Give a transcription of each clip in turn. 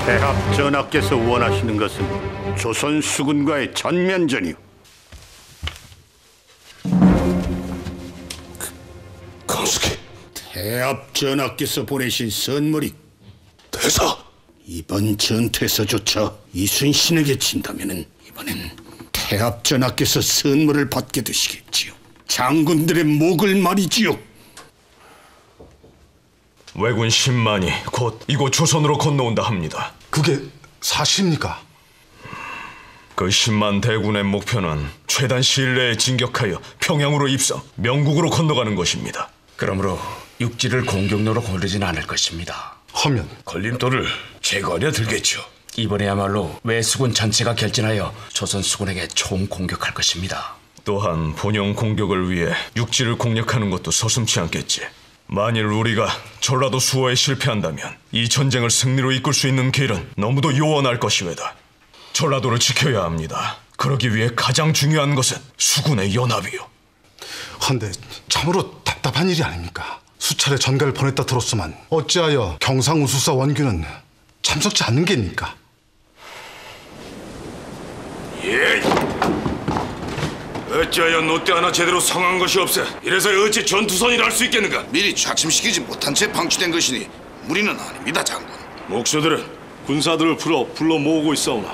태합 전하께서 원하시는 것은 조선 수군과의 전면전이오. 강숙이. 태합 전하께서 보내신 선물이 대사. 이번 전투에서조차 이순신에게 진다면은 이번엔 태합 전하께서 선물을 받게 되시겠지요. 장군들의 목을 말이지요. 왜군 10만이 곧 이곳 조선으로 건너온다 합니다. 그게 사실입니까? 그 10만 대군의 목표는 최단 시일 내에 진격하여 평양으로 입성, 명국으로 건너가는 것입니다. 그러므로 육지를 공격로로 고르진 않을 것입니다. 하면 걸림돌을 제거하려 들겠죠. 이번에야말로 외수군 전체가 결진하여 조선 수군에게 총 공격할 것입니다. 또한 본영 공격을 위해 육지를 공략하는 것도 서슴지 않겠지. 만일 우리가 전라도 수호에 실패한다면 이 전쟁을 승리로 이끌 수 있는 길은 너무도 요원할 것이외다. 전라도를 지켜야 합니다. 그러기 위해 가장 중요한 것은 수군의 연합이요. 한데 참으로 답답한 일이 아닙니까? 수차례 전가를 보냈다 들었소만 어찌하여 경상우수사 원균은 참석지 않는 게입니까? 예. 어찌하여 노때 하나 제대로 성한 것이 없어. 이래서 어찌 전투선이라 할 수 있겠는가? 미리 작심시키지 못한 채 방치된 것이니 무리는 아닙니다, 장군. 목수들은 군사들을 불러 모으고 있사오나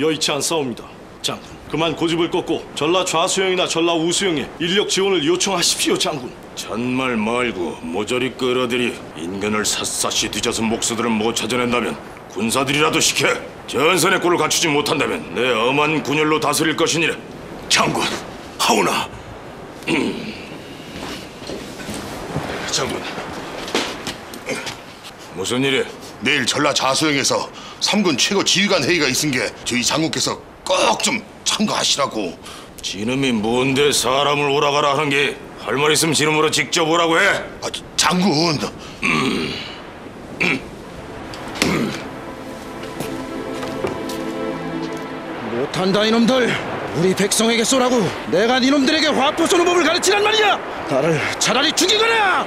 여의치 않사옵니다. 장군, 그만 고집을 꺾고 전라 좌수영이나 전라 우수영에 인력 지원을 요청하십시오, 장군. 잔말 말고 모조리 끌어들이 인근을 샅샅이 뒤져서 목수들을 못 찾아낸다면 군사들이라도 시켜. 전선의 꼴을 갖추지 못한다면 내 엄한 군열로 다스릴 것이니라. 장군, 하오나. 장군, 무슨 일이야? 내일 전라 좌수영에서 3군 최고 지휘관 회의가 있은 게 저희 장군께서 꼭 좀 참가하시라고. 지놈이 뭔데 사람을 오라가라 하는 게? 할 말 있으면 지놈으로 직접 오라고 해. 아, 장군. 못한다 이놈들. 우리 백성에게 쏘라고 내가 이놈들에게 화포 쏘는 법을 가르치란 말이야. 나를 차라리 죽이거나.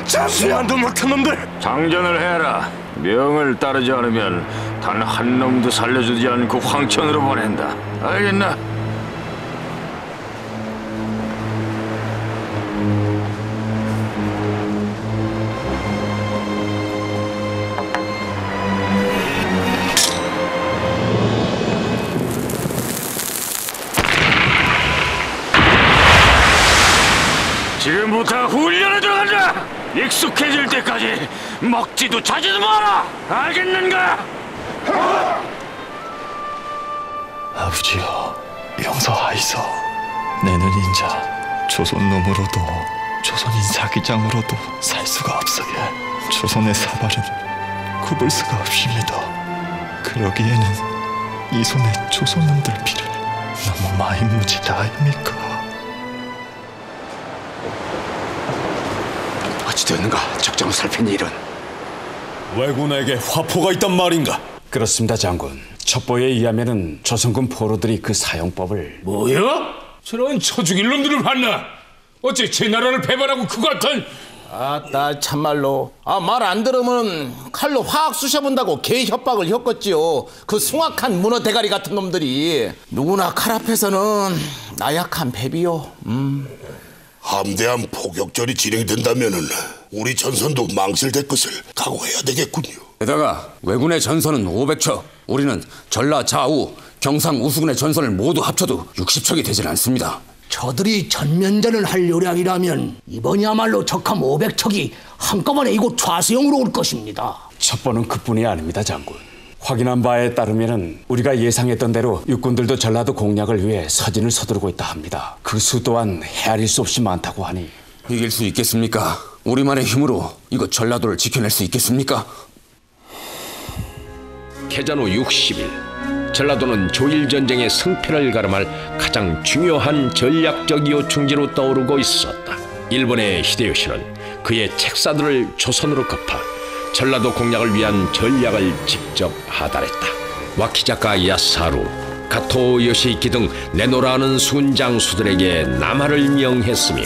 장수한도 못한 놈들. 장전을 해라. 명을 따르지 않으면 단 한 놈도 살려주지 않고 황천으로 보낸다. 알겠나? 지금부터 훈련에 들어간다. 익숙해질 때까지 먹지도 자지도 마라. 알겠는가? 아버지여, 용서하이소. 내는 인자 조선놈으로도 조선인 사기장으로도 살 수가 없어게 조선의 사발은 굽을 수가 없습니다. 그러기에는 이 손에 조선놈들 피를 너무 많이 묻이다 아닙니까? 어찌되었는가? 적장을 살핀 일은? 왜군에게 화포가 있단 말인가? 그렇습니다, 장군. 첩보에 의하면은 조선군 포로들이 그 사용법을. 뭐야? 저런 처죽일 놈들을 봤나? 어째 제 나라를 배반하고 그 같은. 나 참말로 말 안 들으면 칼로 확 쑤셔본다고 개 협박을 혔겠지요. 그 숭악한 문어 대가리 같은 놈들이. 누구나 칼 앞에서는 나약한 패비요. 함대한 포격전이 진행된다면은 우리 전선도 망실될 것을 각오해야 되겠군요. 게다가 왜군의 전선은 500척, 우리는 전라 좌우, 경상 우수군의 전선을 모두 합쳐도 60척이 되질 않습니다. 저들이 전면전을 할 요량이라면 이번이야말로 적함 500척이 한꺼번에 이곳 좌수영으로 올 것입니다. 첩보는 그뿐이 아닙니다, 장군. 확인한 바에 따르면 우리가 예상했던 대로 육군들도 전라도 공략을 위해 서진을 서두르고 있다 합니다. 그 수 또한 헤아릴 수 없이 많다고 하니. 이길 수 있겠습니까? 우리만의 힘으로 이거 전라도를 지켜낼 수 있겠습니까? 개전 후 60일 전라도는 조일전쟁의 승패를 가름할 가장 중요한 전략적 요충지로 떠오르고 있었다. 일본의 히데요시는 그의 책사들을 조선으로 급파 전라도 공략을 위한 전략을 직접 하달했다. 와키자카 야사루, 가토 요시이키 등 내노라는 수군 장수들에게 남하를 명했으며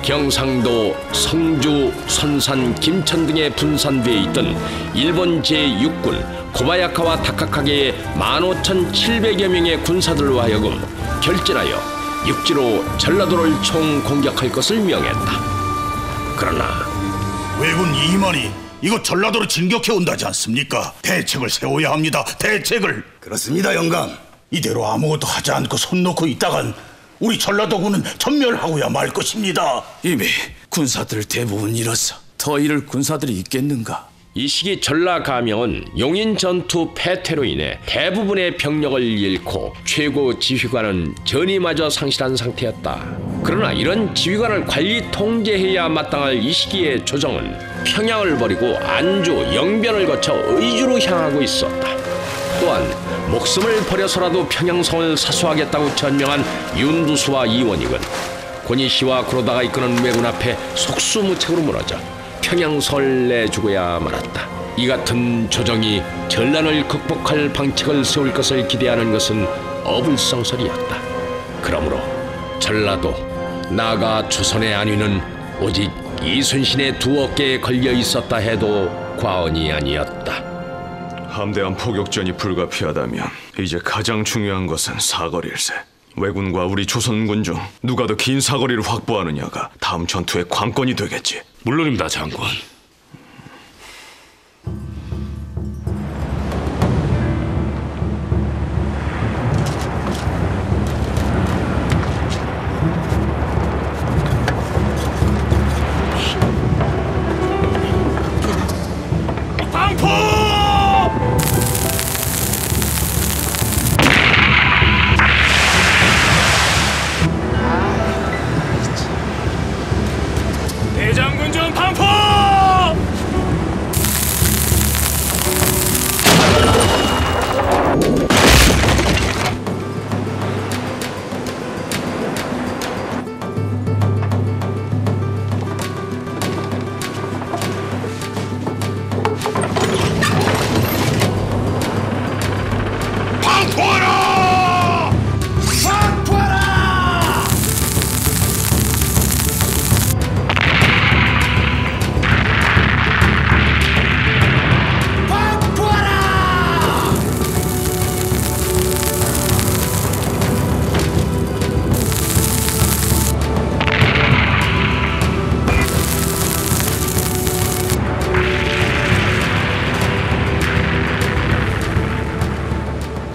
경상도, 성주, 선산, 김천 등에 분산되어 있던 일본 제6군 코바야카와 다카카게의 15,700여 명의 군사들로 하여금 결진하여 육지로 전라도를 총 공격할 것을 명했다. 그러나 왜군 2만이 이곳 전라도로 진격해 온다지 않습니까? 대책을 세워야 합니다. 대책을. 그렇습니다, 영감. 이대로 아무것도 하지 않고 손 놓고 있다간 우리 전라도군은 전멸하고야 말 것입니다. 이미 군사들 대부분 잃었어. 더 잃을 군사들이 있겠는가? 이 시기 전라가명은 용인 전투 패퇴로 인해 대부분의 병력을 잃고 최고 지휘관은 전이마저 상실한 상태였다. 그러나 이런 지휘관을 관리 통제해야 마땅할 이 시기의 조정은 평양을 버리고 안주, 영변을 거쳐 의주로 향하고 있었다. 또한 목숨을 버려서라도 평양성을 사수하겠다고 전명한 윤두수와 이원익은 고니시와 구로다가 이끄는 왜군 앞에 속수무책으로 무너져 평양성을 내주고야 말았다. 이 같은 조정이 전란을 극복할 방책을 세울 것을 기대하는 것은 어불성설이었다. 그러므로 전라도, 나아가 조선의 안위는 오직 이순신의 두 어깨에 걸려 있었다 해도 과언이 아니었다. 함대한 포격전이 불가피하다면 이제 가장 중요한 것은 사거리일세. 왜군과 우리 조선군 중 누가 더 긴 사거리를 확보하느냐가 다음 전투의 관건이 되겠지. 물론입니다, 장군. 대장군 전 방포! 방포하라! 방포하라!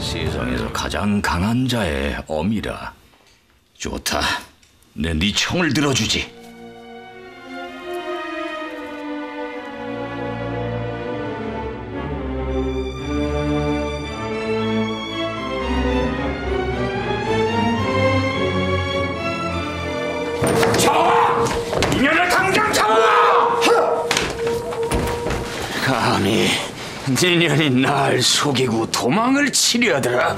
세상에서 가장 강한 자의 어미라. 좋다. 내 네 총을 들어주지. 잡아! 이년을 당장 잡아! 감히 니년이 날 속이고 도망을 치려더라.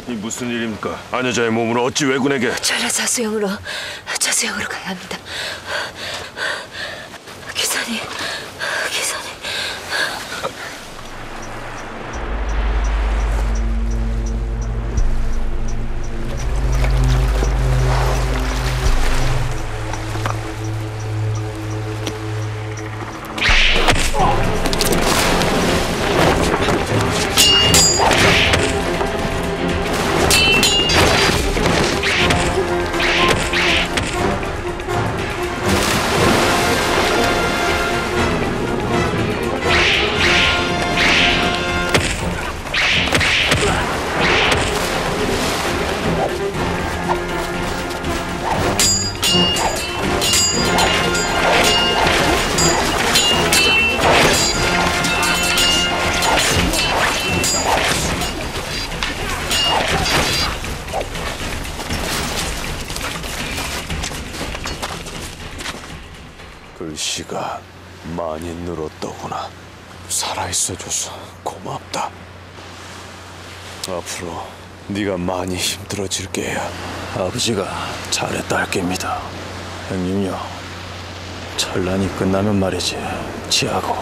이 무슨 일입니까? 아녀자의 몸으로 어찌 왜군에게? 전라 자수영으로 가야 합니다. 기사님. 씨가 많이 늘었더구나. 살아있어줘서 고맙다. 앞으로 네가 많이 힘들어질 게야. 아버지가 잘했다 할 겁니다. 형님요, 전란이 끝나면 말이지 지하고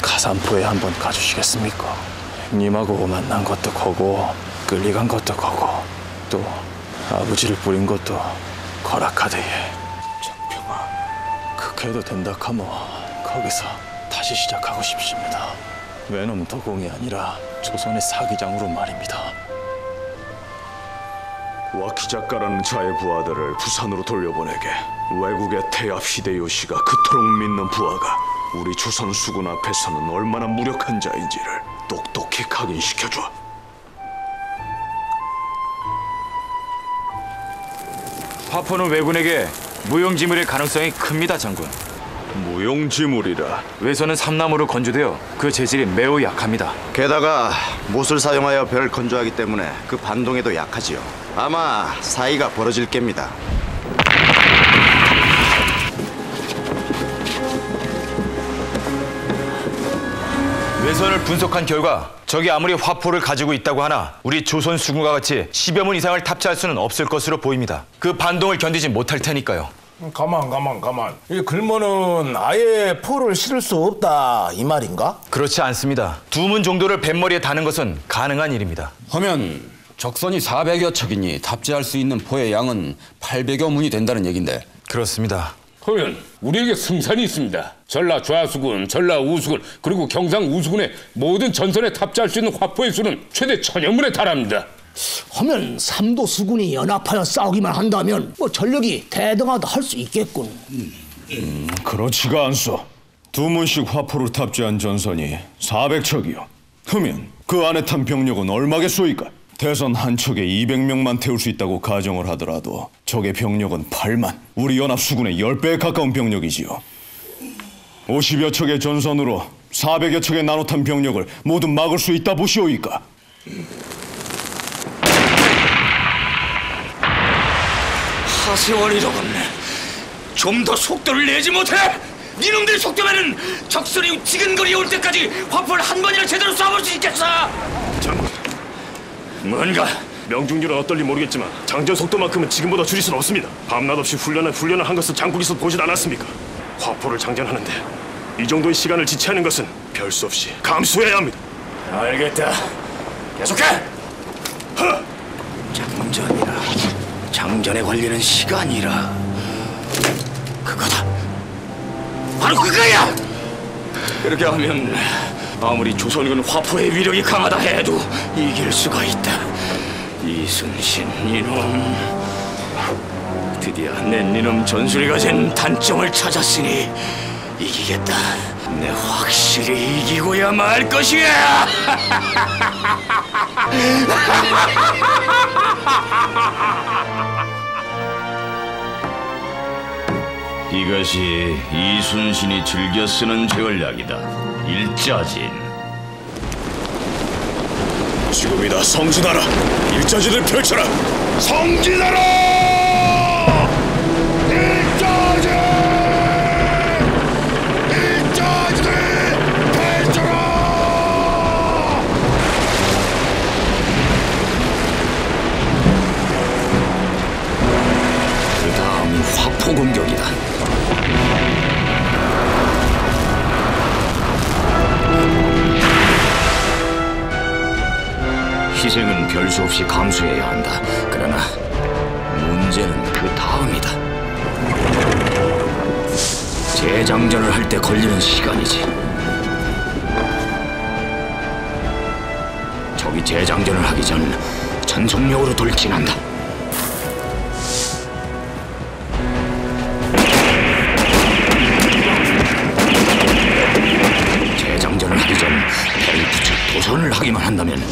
가산포에 한번 가주시겠습니까? 형님하고 만난 것도 거고 끌려간 것도 거고 또 아버지를 뿌린 것도 거락하대예. 장평아, 그렇게 해도 된다 하면 거기서 다시 시작하고 싶습니다. 외놈 도공이 아니라 조선의 사기장으로 말입니다. 와키작가라는 자의 부하들을 부산으로 돌려보내게. 외국의 태압 히데요시가 그토록 믿는 부하가 우리 조선 수군 앞에서는 얼마나 무력한 자인지를 똑똑히 각인시켜줘. 화포는 왜군에게 무용지물일 가능성이 큽니다, 장군. 무용지물이라? 외선은 삼나무로 건조되어 그 재질이 매우 약합니다. 게다가 못을 사용하여 별 건조하기 때문에 그 반동에도 약하지요. 아마 사이가 벌어질 겁니다. 외선을 분석한 결과 적이 아무리 화포를 가지고 있다고 하나 우리 조선 수군과 같이 10여 문 이상을 탑재할 수는 없을 것으로 보입니다. 그 반동을 견디지 못할 테니까요. 가만. 이 글모는 아예 포를 실을 수 없다 이 말인가? 그렇지 않습니다. 2문 정도를 뱃머리에 다는 것은 가능한 일입니다. 하면 적선이 400여 척이니 탑재할 수 있는 포의 양은 800여 문이 된다는 얘긴데. 그렇습니다. 하면 우리에게 승산이 있습니다. 전라 좌수군, 전라 우수군, 그리고 경상 우수군의 모든 전선에 탑재할 수 있는 화포의 수는 최대 1000여 문에 달합니다. 하면 삼도 수군이 연합하여 싸우기만 한다면 전력이 대등하다 할 수 있겠군. 그렇지가 않소. 2문씩 화포를 탑재한 전선이 400척이요. 하면 그 안에 탄 병력은 얼마겠소이까? 대선 한 척에 200명만 태울 수 있다고 가정을 하더라도 적의 병력은 8만, 우리 연합 수군의 10배에 가까운 병력이지요. 50여 척의 전선으로 400여 척의 나눠 탄 병력을 모두 막을 수 있다 보시오이까? 하세월이로군. 좀 더 속도를 내지 못해? 니놈들 속도면은 적선이 지근거리 올 때까지 화포를 한 번이나 제대로 쏴볼 수 있겠어. 장군, 뭔가 명중률은 어떨지 모르겠지만 장전 속도만큼은 지금보다 줄일 수는 없습니다. 밤낮 없이 훈련을 한 것을 장국에서 보진 않았습니까? 화포를 장전하는데 이 정도의 시간을 지체하는 것은 별 수 없이 감수해야 합니다. 알겠다. 계속해. 장전이라. 장전에 걸리는 시간이라. 그거다. 바로 그거야. 그렇게 하면 아무리 조선군 화포의 위력이 강하다 해도 이길 수가 있다. 이순신 이놈, 드디어 내 니놈 전술이 가진 단점을 찾았으니 이기겠다. 내 확실히 이기고야 말 것이야. 이것이 이순신이 즐겨 쓰는 전략이다. 일자진. 지금이다. 성진하라. 일자진을 펼쳐라. 성진하라. 일자진. 일자진을 펼쳐라. 그 다음이 화포 공격이다. 희생은 별 수 없이 감수해야 한다. 그러나 문제는 그 다음이다. 재장전을 할 때 걸리는 시간이지. 적이 재장전을 하기 전 전속력으로 돌진한다. 재장전을 하기 전 벨트 측 도선을 하기만 한다면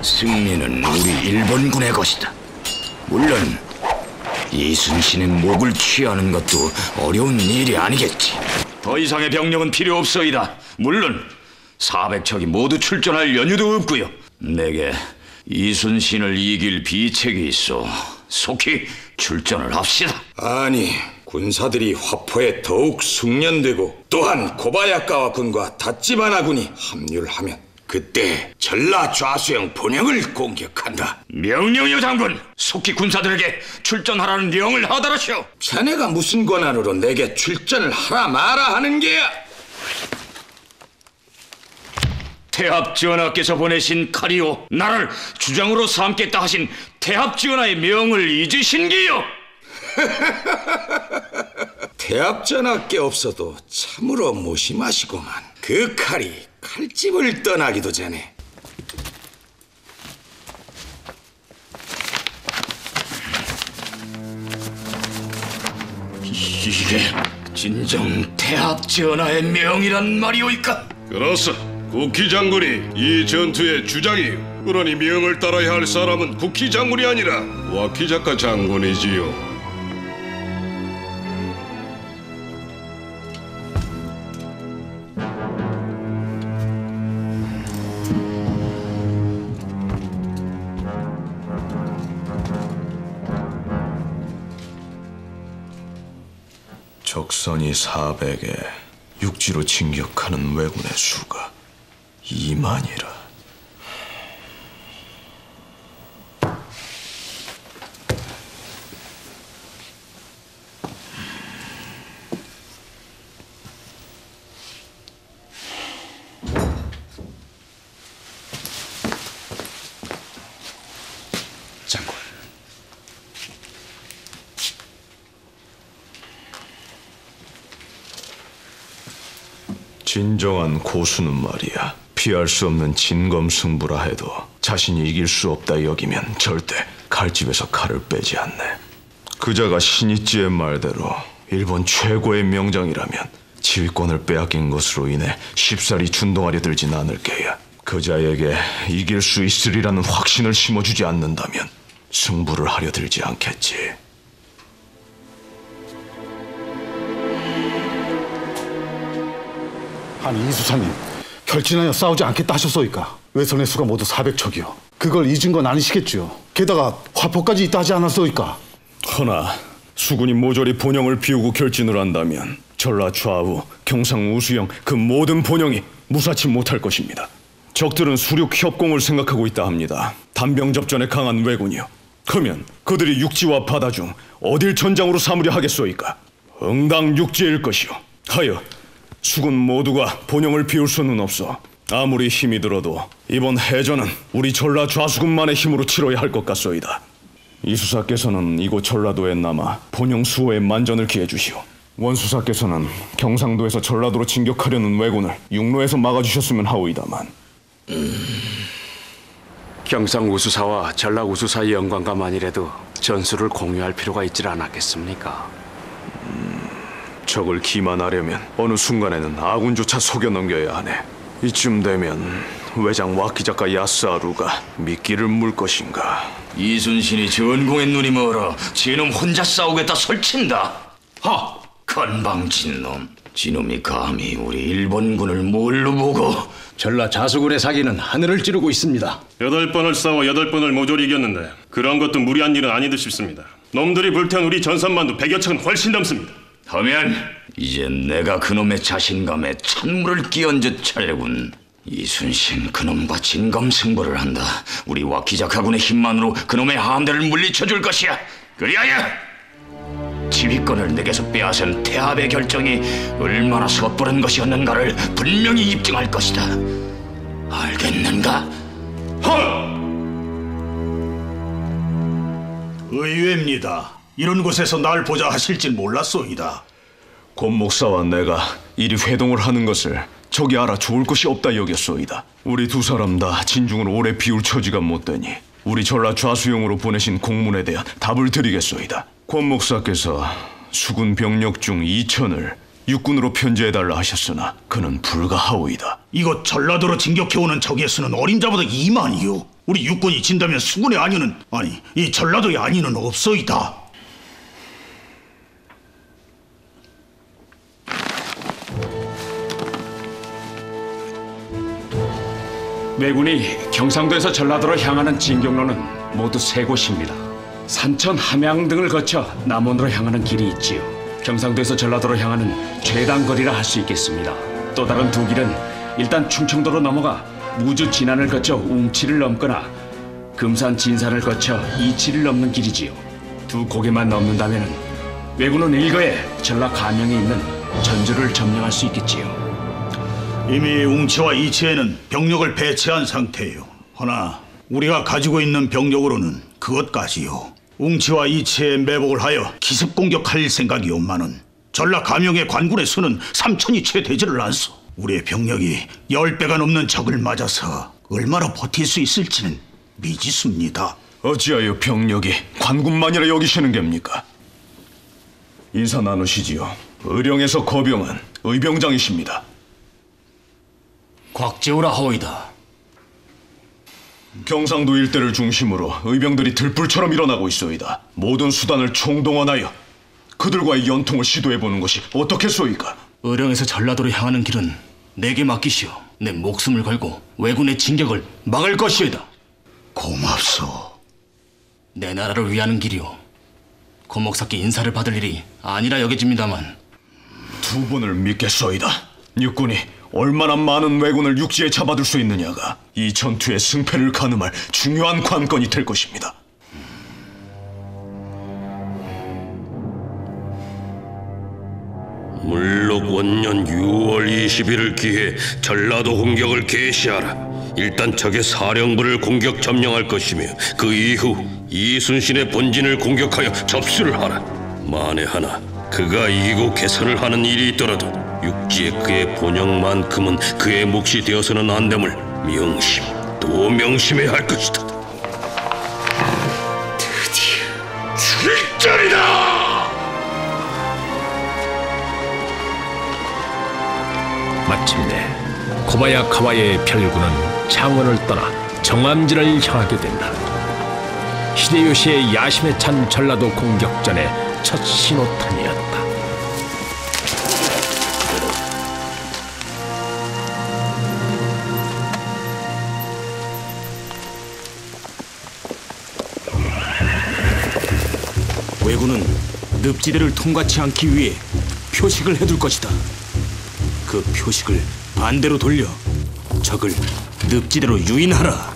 승리는 우리 일본군의 것이다. 물론 이순신의 목을 취하는 것도 어려운 일이 아니겠지. 더 이상의 병력은 필요 없어이다. 물론 400척이 모두 출전할 연유도 없고요. 내게 이순신을 이길 비책이 있어 속히 출전을 합시다. 아니, 군사들이 화포에 더욱 숙련되고 또한 고바야카와 군과 다찌바나 군이 합류를 하면 그때 전라 좌수영 본영을 공격한다. 명령이요 장군. 속히 군사들에게 출전하라는 명을 하더라시오. 자네가 무슨 권한으로 내게 출전을 하라 마라 하는 게야. 태합지원하께서 보내신 칼이요, 나를 주장으로 삼겠다 하신 태합지원하의 명을 잊으신 게요. 태합전하께 없어도 참으로 무심하시고만. 그 칼이 칼집을 떠나기도 전에 이게 진정 태합전하의 명이란 말이오이까? 그렇소. 국희 장군이 이 전투의 주장이요. 그러니 명을 따라야 할 사람은 국희 장군이 아니라 와키자카 장군이지요. 적선이 400에 육지로 진격하는 왜군의 수가 2만이라. 장군, 진정한 고수는 말이야, 피할 수 없는 진검승부라 해도 자신이 이길 수 없다 여기면 절대 칼집에서 칼을 빼지 않네. 그자가 신이찌의 말대로 일본 최고의 명장이라면 지휘권을 빼앗긴 것으로 인해 쉽사리 준동하려 들진 않을 게야. 그자에게 이길 수 있으리라는 확신을 심어주지 않는다면 승부를 하려 들지 않겠지. 아니 이수사님, 결진하여 싸우지 않겠다 하셨소이까? 외선의 수가 모두 400척이요. 그걸 잊은 건 아니시겠지요. 게다가 화포까지 있다 하지 않았소이까? 허나 수군이 모조리 본영을 비우고 결진을 한다면 전라 좌우, 경상 우수영 그 모든 본영이 무사치 못할 것입니다. 적들은 수륙 협공을 생각하고 있다 합니다. 단병 접전에 강한 왜군이요. 그러면 그들이 육지와 바다 중 어딜 전장으로 삼으려 하겠소이까? 응당 육지일 것이요. 하여 수군 모두가 본영을 비울 수는 없어. 아무리 힘이 들어도 이번 해전은 우리 전라 좌수군만의 힘으로 치러야 할 것 같소이다. 이수사께서는 이곳 전라도에 남아 본영 수호에 만전을 기해 주시오. 원수사께서는 경상도에서 전라도로 진격하려는 왜군을 육로에서 막아주셨으면 하오이다만. 경상 우수사와 전라 우수사의 영광과만이라도 전술을 공유할 필요가 있질 않았겠습니까? 적을 기만하려면 어느 순간에는 아군조차 속여 넘겨야 하네. 이쯤 되면 외장 와키자카 야스하루가 미끼를 물 것인가. 이순신이 전공의 눈이 멀어 지놈 혼자 싸우겠다 설친다. 하! 건방진 놈. 지놈이 감히 우리 일본군을 뭘로 보고. 전라 자수군의 사기는 하늘을 찌르고 있습니다. 8번을 싸워 8번을 모조리 이겼는데 그런 것도 무리한 일은 아닌 듯 싶습니다. 놈들이 불태운 우리 전선만도 100여 척은 훨씬 넘습니다. 하면 이제 내가 그놈의 자신감에 찬물을 끼얹을 차례군. 이순신 그놈과 진검승부를 한다. 우리 와키자카군의 힘만으로 그놈의 함대를 물리쳐줄 것이야. 그리하여 지휘권을 내게서 빼앗은 태합의 결정이 얼마나 섣부른 것이었는가를 분명히 입증할 것이다. 알겠는가? 의외입니다. 이런 곳에서 날 보자 하실 줄 몰랐소이다. 권 목사와 내가 이리 회동을 하는 것을 적이 알아 좋을 것이 없다 여겼소이다. 우리 두 사람 다 진중을 오래 비울 처지가 못 되니 우리 전라 좌수영으로 보내신 공문에 대한 답을 드리겠소이다. 권 목사께서 수군 병력 중 2천을 육군으로 편제해달라 하셨으나 그는 불가하오이다. 이곳 전라도로 진격해오는 적의 수는 어림잡아도 2만이요. 우리 육군이 진다면 수군의 안위는, 아니 이 전라도의 안위는 없소이다. 왜군이 경상도에서 전라도로 향하는 진경로는 모두 3곳입니다. 산천, 함양 등을 거쳐 남원으로 향하는 길이 있지요. 경상도에서 전라도로 향하는 최단거리라 할 수 있겠습니다. 또 다른 2길은 일단 충청도로 넘어가 무주 진안을 거쳐 웅치를 넘거나 금산 진산을 거쳐 이치를 넘는 길이지요. 2 고개만 넘는다면 왜군은 일거에 전라 감영에 있는 전주를 점령할 수 있겠지요. 이미 웅치와 이치에는 병력을 배치한 상태예요. 허나 우리가 가지고 있는 병력으로는 그것까지요. 웅치와 이치에 매복을 하여 기습 공격할 생각이옵만은 전라 감영의 관군의 수는 3천이 채 되지를 않소. 우리의 병력이 10배가 넘는 적을 맞아서 얼마나 버틸 수 있을지는 미지수입니다. 어찌하여 병력이 관군만이라 여기시는 겁니까? 인사 나누시지요. 의령에서 거병은 의병장이십니다. 곽재우라 하오이다. 경상도 일대를 중심으로 의병들이 들불처럼 일어나고 있소이다. 모든 수단을 총동원하여 그들과의 연통을 시도해보는 것이 어떻겠소이까? 의령에서 전라도로 향하는 길은 내게 맡기시오. 내 목숨을 걸고 왜군의 진격을 막을 것이오이다. 고맙소. 내 나라를 위하는 길이오. 고목사께 인사를 받을 일이 아니라 여겨집니다만 2분을 믿겠소이다. 육군이 얼마나 많은 왜군을 육지에 잡아둘 수 있느냐가 이 전투의 승패를 가늠할 중요한 관건이 될 것입니다. 물록 원년 6월 20일을 기해 전라도 공격을 개시하라. 일단 적의 사령부를 공격 점령할 것이며 그 이후 이순신의 본진을 공격하여 접수를 하라. 만에 하나 그가 이고 개선을 하는 일이 있더라도 육지에 그의 본영만큼은 그의 몫이 되어서는 안 됨을 명심 또 명심해야 할 것이다. 드디어 출전이다! 마침내 코바야카와의 별군은 창원을 떠나 정암지를 향하게 된다. 히데요시의 야심에 찬 전라도 공격전의 첫 신호탄이었다. 왜군은 늪지대를 통과치 않기 위해 표식을 해둘 것이다. 그 표식을 반대로 돌려 적을 늪지대로 유인하라.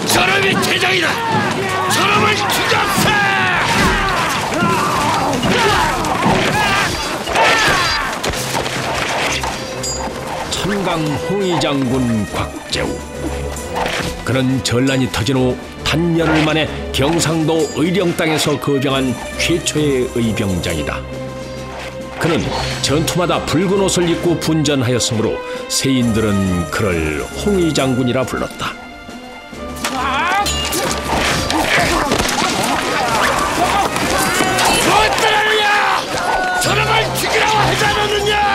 저놈이 대장이다. 저놈을 죽였어! 최강 홍위장군 곽재우. 그는 전란이 터진 후 단열흘 만에 경상도 의령 땅에서 거병한 최초의 의병장이다. 그는 전투마다 붉은 옷을 입고 분전하였으므로 세인들은 그를 홍위장군이라 불렀다. 무엇들하느냐! 저놈을 죽이라고 하지 않았느냐!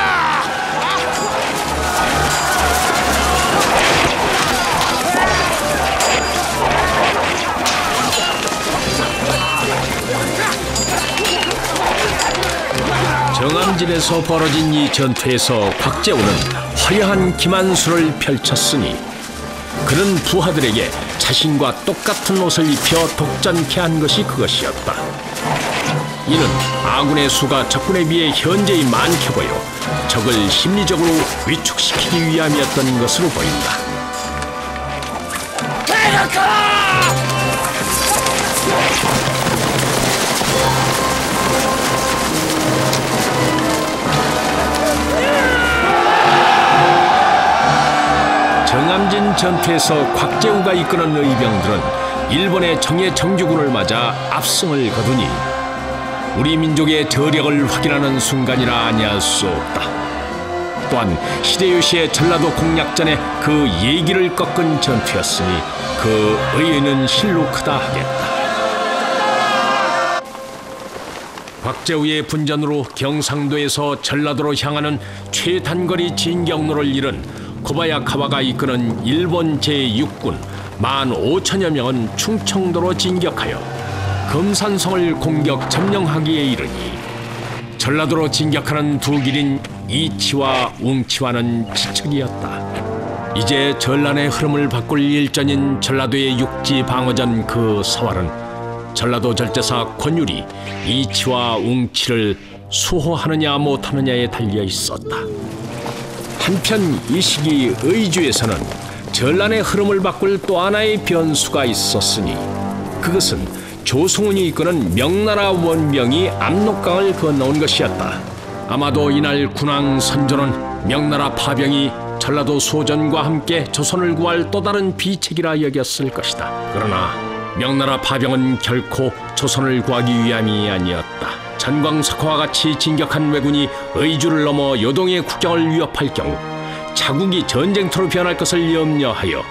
정암진에서 벌어진 이 전투에서 곽재우는 화려한 기만수를 펼쳤으니 그는 부하들에게 자신과 똑같은 옷을 입혀 독전케 한 것이 그것이었다. 이는 아군의 수가 적군에 비해 현저히 많게 보여 적을 심리적으로 위축시키기 위함이었던 것으로 보인다. 정암진 전투에서 곽재우가 이끄는 의병들은 일본의 정예 정규군을 맞아 압승을 거두니 우리 민족의 저력을 확인하는 순간이라 아니할 수 없다. 또한 히데요시의 전라도 공략전에 그 예기를 꺾은 전투였으니 그 의의는 실로 크다 하겠다. 곽재우의 분전으로 경상도에서 전라도로 향하는 최단거리 진격로를 이룬 코바야카와가 이끄는 일본 제6군 15,000여 명은 충청도로 진격하여 금산성을 공격 점령하기에 이르니 전라도로 진격하는 두 길인 이치와 웅치와는 지척이었다. 이제 전란의 흐름을 바꿀 일전인 전라도의 육지 방어전 그 서활은 전라도 절제사 권율이 이치와 웅치를 수호하느냐 못하느냐에 달려 있었다. 한편 이 시기 의주에서는 전란의 흐름을 바꿀 또 하나의 변수가 있었으니 그것은 조승훈이 이끄는 명나라 원병이 압록강을 건너온 것이었다. 아마도 이날 군왕 선조는 명나라 파병이 전라도 소전과 함께 조선을 구할 또 다른 비책이라 여겼을 것이다. 그러나 명나라 파병은 결코 조선을 구하기 위함이 아니었다. 전광석화와 같이 진격한 왜군이 의주를 넘어 요동의 국경을 위협할 경우 자국이 전쟁터로 변할 것을 염려하여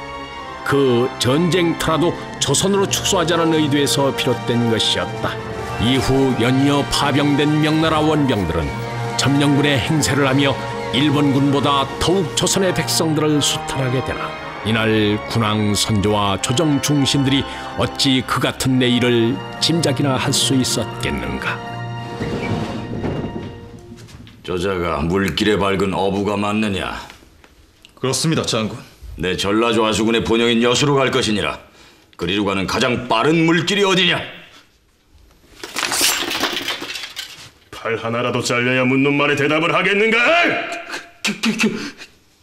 그 전쟁터라도 조선으로 축소하자는 의도에서 비롯된 것이었다. 이후 연이어 파병된 명나라 원병들은 점령군의 행세를 하며 일본군보다 더욱 조선의 백성들을 수탈하게 되나 이날 군왕 선조와 조정 중신들이 어찌 그 같은 내일을 짐작이나 할 수 있었겠는가. 저자가 물길에 밝은 어부가 맞느냐? 그렇습니다, 장군. 내 전라좌수군의 본영인 여수로 갈 것이니라. 그리로 가는 가장 빠른 물길이 어디냐? 팔 하나라도 잘려야 묻는 말에 대답을 하겠는가?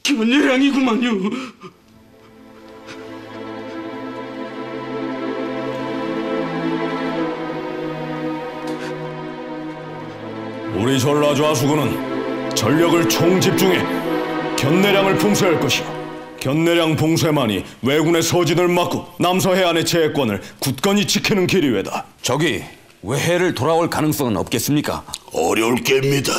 견례량이구만요. 우리 전라좌수군은 전력을 총집중해 견내량을 봉쇄할 것이오. 견내량 봉쇄만이 왜군의 서진을 막고 남서해안의 제해권을 굳건히 지키는 길이외다. 적이 외해를 돌아올 가능성은 없겠습니까? 어려울 게입니다.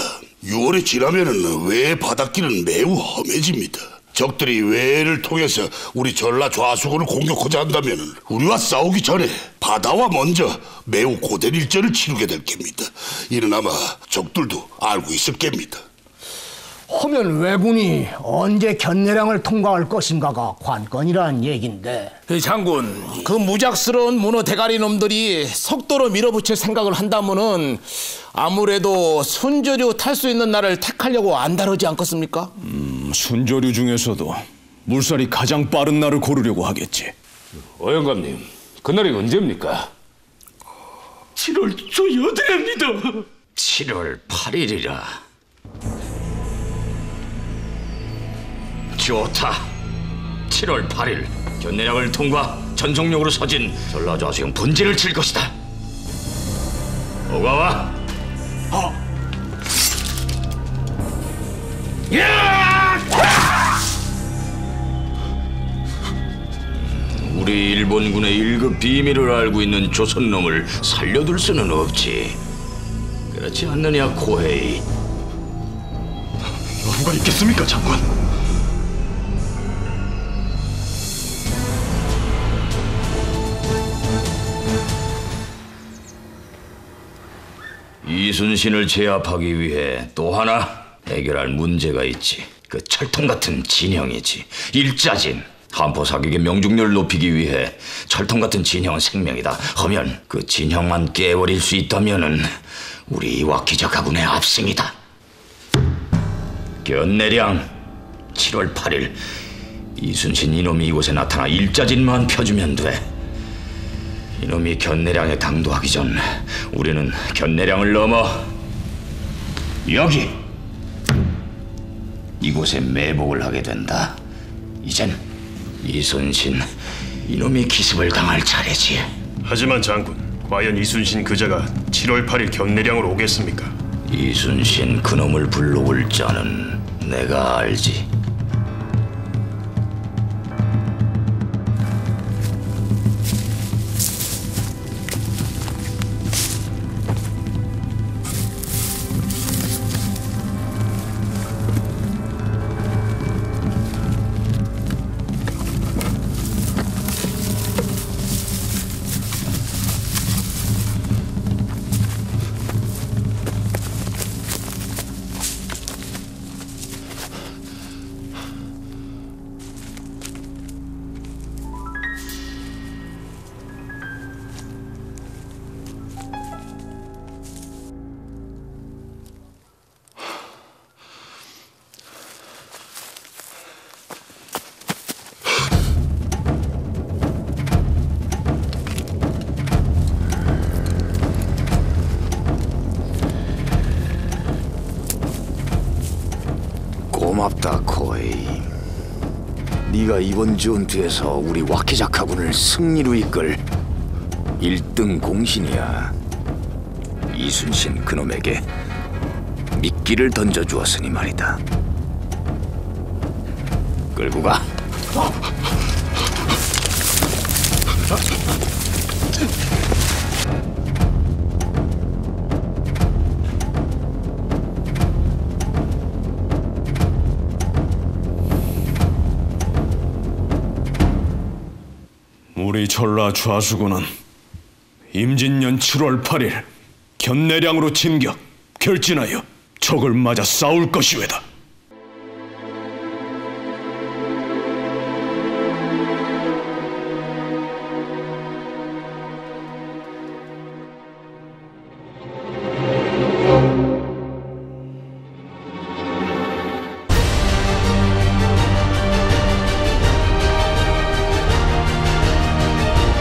6월이 지나면은 외해 바닷길은 매우 험해집니다. 적들이 외해를 통해서 우리 전라 좌수군을 공격하자 한다면은 우리와 싸우기 전에 바다와 먼저 매우 고된 일전을 치르게 될 겁니다. 이는 아마 적들도 알고 있을 겁니다. 하면 왜군이 언제 견내량을 통과할 것인가가 관건이라는 얘긴데. 장군, 그 무작스러운 문어 대가리 놈들이 속도로 밀어붙일 생각을 한다면은 아무래도 순조류 탈 수 있는 날을 택하려고 안 다르지 않겠습니까? 순조류 중에서도 물살이 가장 빠른 날을 고르려고 하겠지. 영감님, 그날이 언제입니까? 7월 초 8일입니다. 7월 8일이라. 좋다. 7월 8일 견내량을 통과 전속력으로 서진 전라좌수영 본진을 칠 것이다. 오가와. 우리 일본군의 1급 비밀을 알고 있는 조선놈을 살려둘 수는 없지. 그렇지 않느냐, 코헤이? 여부가 있겠습니까, 장군? 이순신을 제압하기 위해 또 하나 해결할 문제가 있지. 그 철통 같은 진형이지. 일자진. 한포 사격의 명중률을 높이기 위해 철통 같은 진형은 생명이다. 하면 그 진형만 깨버릴 수 있다면은 우리 이와키자 가군의 압승이다. 견내량 7월 8일 이순신 이놈이 이곳에 나타나 일자진만 펴주면 돼. 이놈이 견내량에 당도하기 전 우리는 견내량을 넘어 여기 이곳에 매복을 하게 된다. 이젠 이순신 이놈이 기습을 당할 차례지. 하지만 장군, 과연 이순신 그자가 7월 8일 견내량으로 오겠습니까? 이순신 그놈을 불러올 자는 내가 알지. 고맙다, 코에이. 네가 이번 전투에서 우리 와키자카군을 승리로 이끌 1등 공신이야. 이순신 그놈에게 미끼를 던져주었으니 말이다. 끌고 가. 우리 전라 좌수군은 임진년 7월 8일 견내량으로 진격, 결진하여 적을 맞아 싸울 것이외다.